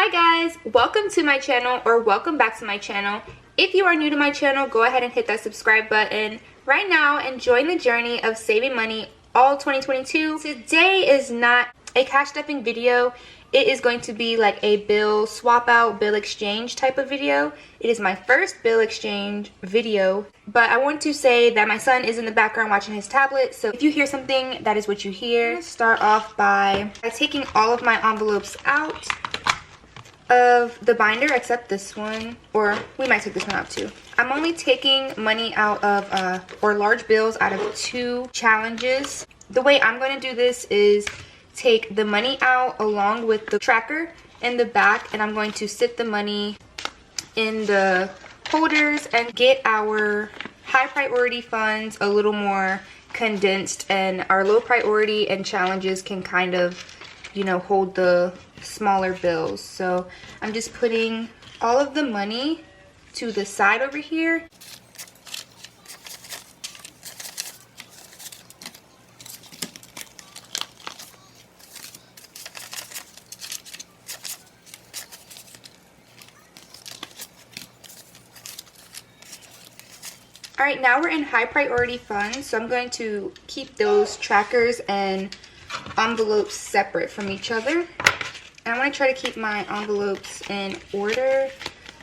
Hi guys, welcome to my channel, or welcome back to my channel. If you are new to my channel, go ahead and hit that subscribe button right now and join the journey of saving money all 2022. Today is not a cash stuffing video. It is going to be like a bill swap out, bill exchange type of video. It is my first bill exchange video, but I want to say that my son is in the background watching his tablet, so if you hear something, that is what you hear. I'm gonna start off by taking all of my envelopes out of the binder except this one, or we might take this one out too. I'm only taking money out of or large bills out of 2 challenges. The way I'm going to do this is take the money out along with the tracker in the back, and I'm going to sit the money in the holders and get our high priority funds a little more condensed, and our low priority and challenges can kind of, you know, hold the smaller bills. So I'm just putting all of the money to the side over here. All right, now we're in high priority funds, so I'm going to keep those trackers and envelopes separate from each other. And I'm going to try to keep my envelopes in order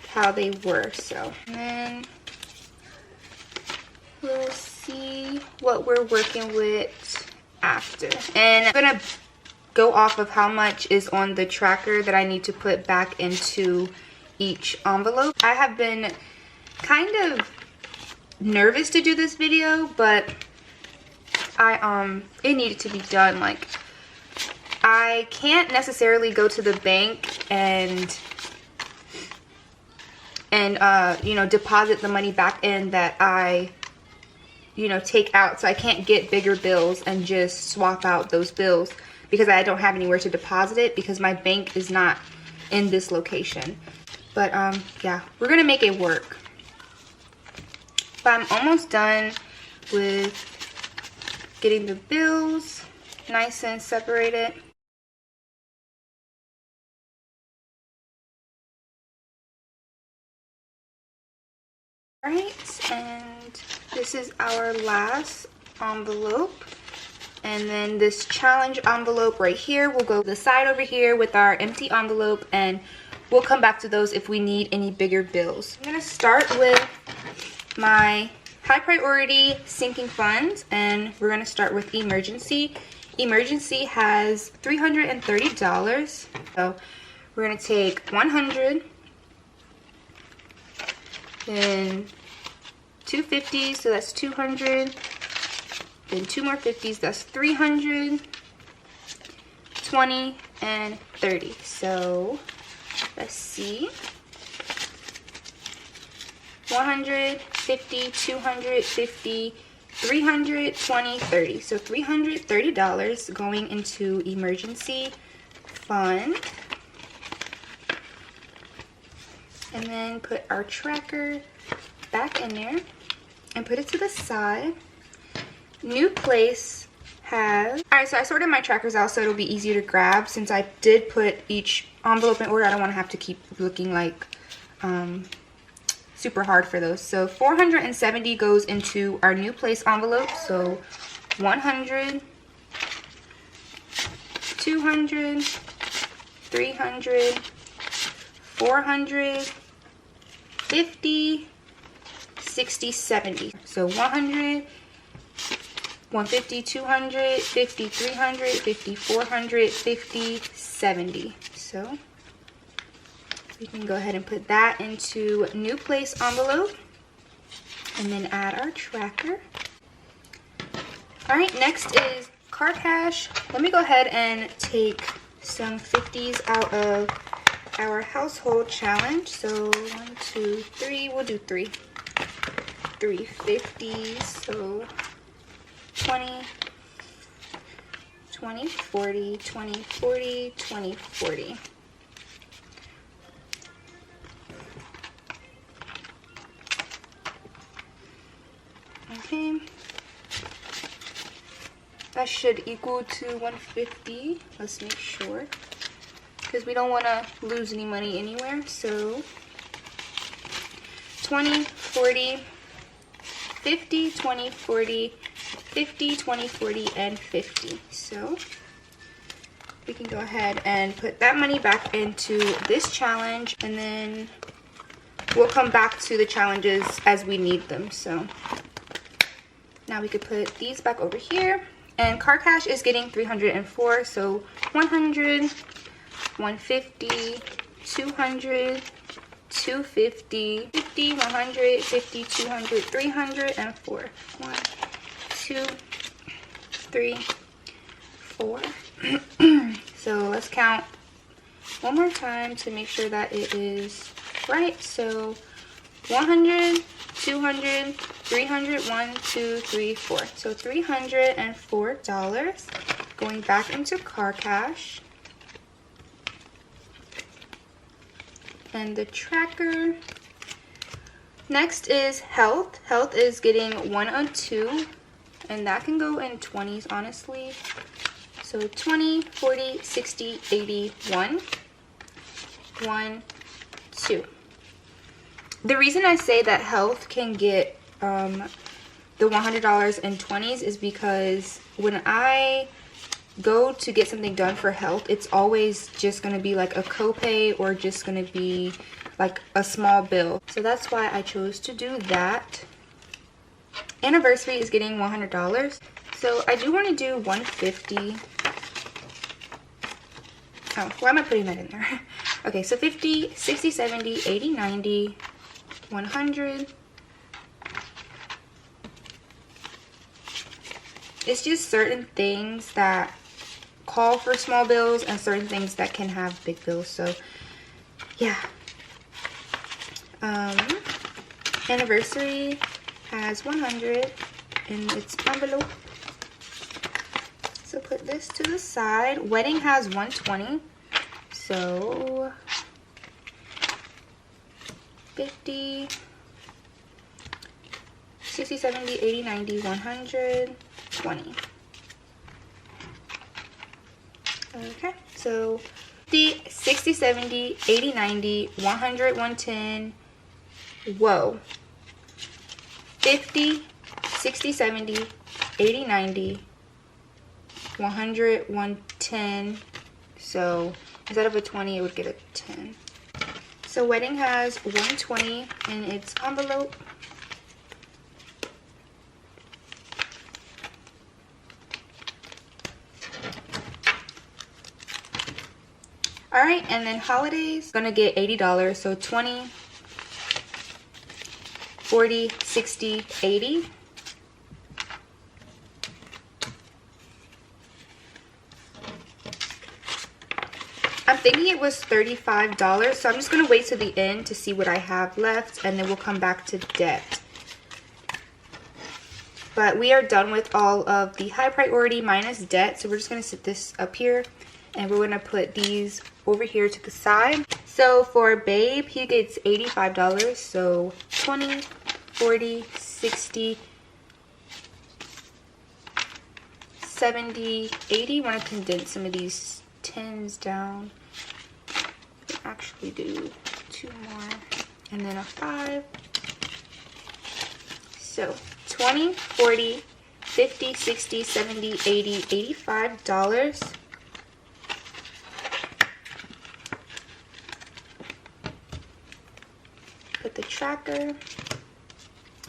how they were. So, and then we'll see what we're working with after. And I'm going to go off of how much is on the tracker that I need to put back into each envelope. I have been kind of nervous to do this video, but it needed to be done. Like, I can't necessarily go to the bank and you know, deposit the money back in that I, you know, take out. So I can't get bigger bills and just swap out those bills because I don't have anywhere to deposit it because my bank is not in this location. But yeah, we're gonna make it work. But I'm almost done with getting the bills nice and separated. Alright, and this is our last envelope. And then this challenge envelope right here will go to the side over here with our empty envelope, and we'll come back to those if we need any bigger bills. I'm going to start with my high priority sinking funds, and we're going to start with emergency. Emergency has $330, so we're going to take 100, then 250s, so that's 200, then 2 more 50s, that's 300, 20, and 30. So let's see, 150, 250, 300, 20, 30. So $330 going into emergency fund. And then put our tracker back in there and put it to the side. New place has, alright, so I sorted my trackers out so it'll be easier to grab since I did put each envelope in order. I don't want to have to keep looking like super hard for those. So 470 goes into our new place envelope. So 100, 200, 300, 400, 50, 60, 70. So 100, 150, 200, 50, 300, 50, 400, 50, 70. So we can go ahead and put that into new place envelope and then add our tracker. All right, next is card cash. Let me go ahead and take some 50s out of our household challenge. So 1, 2, 3, we'll do 3 50s. So 20, 20, 40, 20, 40, 20, 40. Okay, that should equal to 150. Let's make sure. because we don't want to lose any money anywhere. So 20, 40, 50, 20, 40, 50, 20, 40, and 50. So we can go ahead and put that money back into this challenge, and then we'll come back to the challenges as we need them. So now we could put these back over here, and car cash is getting 304. So 100, 150, 200, 250, 50, 100, 50, 200, 300, and 4. 1, 2, 3, 4. So let's count one more time to make sure that it is right. So 100, 200, 300, 1, 2, 3, 4. So $304 going back into car cash. And the tracker. Next is health. Health is getting 102, and that can go in 20s, honestly. So 20, 40, 60, 80, 1, 1, 2. The reason I say that health can get the $100 in 20s is because when I go to get something done for health, it's always just going to be like a copay or just going to be like a small bill. So that's why I chose to do that. Anniversary is getting $100. So I do want to do 150. Oh, why am I putting that in there? Okay, so 50, 60, 70, 80, 90, 100. It's just certain things that call for small bills and certain things that can have big bills. So yeah. Anniversary has 100 in its envelope. So put this to the side. Wedding has 120. So 50, 60, 70, 80, 90, 100, 20. Okay, so 50, 60, 70, 80, 90, 100, 110. Whoa. 50, 60, 70, 80, 90, 100, 110. So instead of a 20, it would get a 10. So wedding has 120 in its envelope. Alright, and then holidays, gonna get $80. So 20, 40, 60, 80. I'm thinking it was $35, so I'm just going to wait to the end to see what I have left, and then we'll come back to debt. But we are done with all of the high priority minus debt, so we're just going to sit this up here, and we're going to put these over here to the side. So for Babe, he gets $85, so 20, 40, 60, 70, 80. I want to condense some of these 10s down. Actually do 2 more and then a 5. So 20, 40, 50, 60, 70, 80, $85. Put the tracker.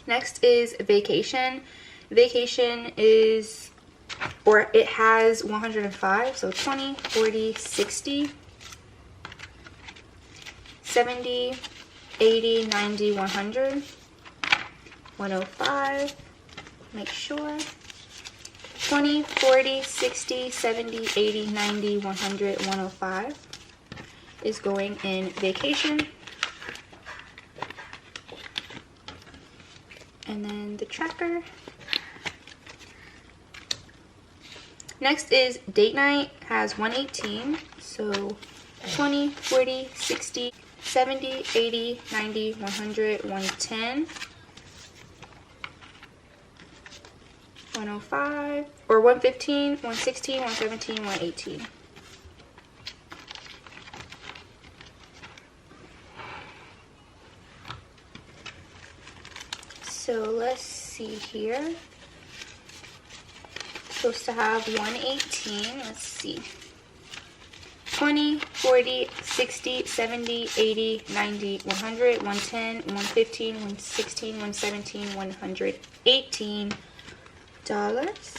Next is vacation. Vacation is, or it has 105, so 20, 40, 60, 70, 80, 90, 100, 105, make sure, 20, 40, 60, 70, 80, 90, 100, 105 is going in vacation. And then the tracker. Next is date night, has 118, so 20, 40, 60, 70, 80, 90, 100, 110, 105, or 115, 116, 117, 118. So let's see here. Supposed to have 118. Let's see. 20, 40, 60, 70, 80, 90, 100, 110, 115, 116, 117, $118. Let's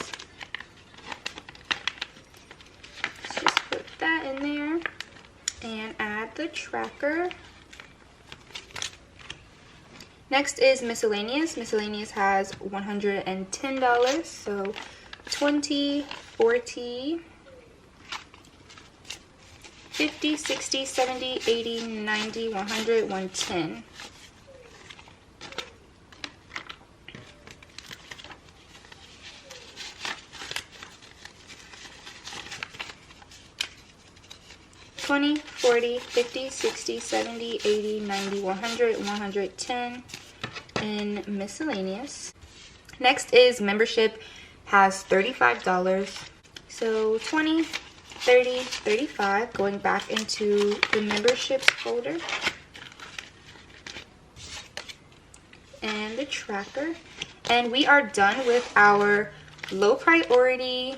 just put that in there and add the tracker. Next is miscellaneous. Miscellaneous has $110, so 20, 40, 50, 60, 70, 80, 90, 100, 110. $20, 40, 50, 60, 70, 80, 90, 100, 110 in miscellaneous. Next is membership, has $35. So 20, 30, 35, going back into the memberships folder. And the tracker. And we are done with our low priority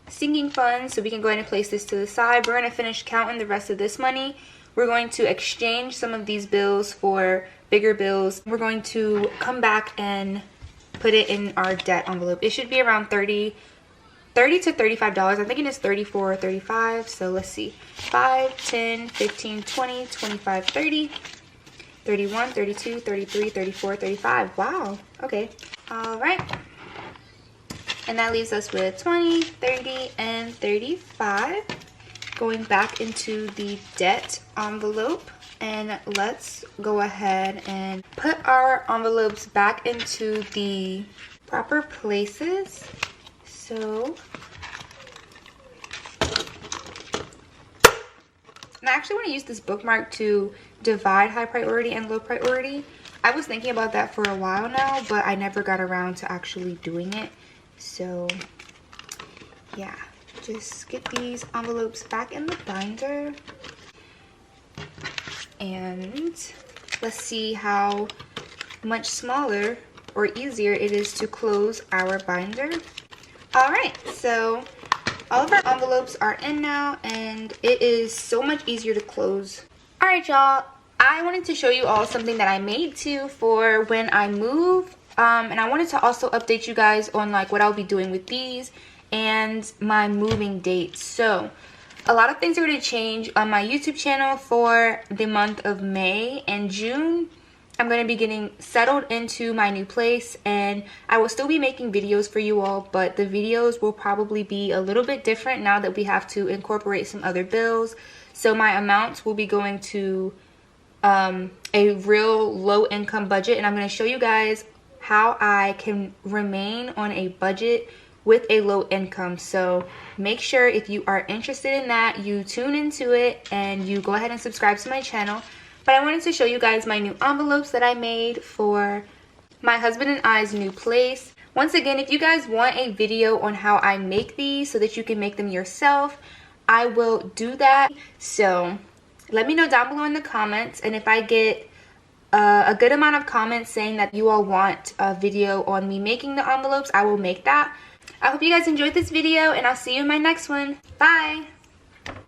sinking funds, so we can go ahead and place this to the side. We're going to finish counting the rest of this money. We're going to exchange some of these bills for bigger bills. We're going to come back and put it in our debt envelope. It should be around $30 to $35. I'm thinking it's 34 or 35. So let's see. 5, 10, 15, 20, 25, 30, 31, 32, 33, 34, 35. Wow. Okay. All right. And that leaves us with 20, 30, and 35. Going back into the debt envelope. And let's go ahead and put our envelopes back into the proper places. So, and I actually want to use this bookmark to divide high priority and low priority. I was thinking about that for a while now, but I never got around to actually doing it. So, yeah, just get these envelopes back in the binder. And let's see how much smaller or easier it is to close our binder. Alright, so all of our envelopes are in now, and it is so much easier to close. Alright, y'all, I wanted to show you all something that I made too for when I move. And I wanted to also update you guys on like what I'll be doing with these and my moving dates. So a lot of things are going to change on my YouTube channel for the month of May and June. I'm going to be getting settled into my new place, and I will still be making videos for you all, but the videos will probably be a little bit different now that we have to incorporate some other bills. So my amounts will be going to a real low income budget, and I'm going to show you guys how I can remain on a budget with a low income. So make sure if you are interested in that, you tune into it and you go ahead and subscribe to my channel. But I wanted to show you guys my new envelopes that I made for my husband and I's new place. Once again, if you guys want a video on how I make these so that you can make them yourself, I will do that. So let me know down below in the comments, and if I get a good amount of comments saying that you all want a video on me making the envelopes, I will make that. I hope you guys enjoyed this video, and I'll see you in my next one. Bye!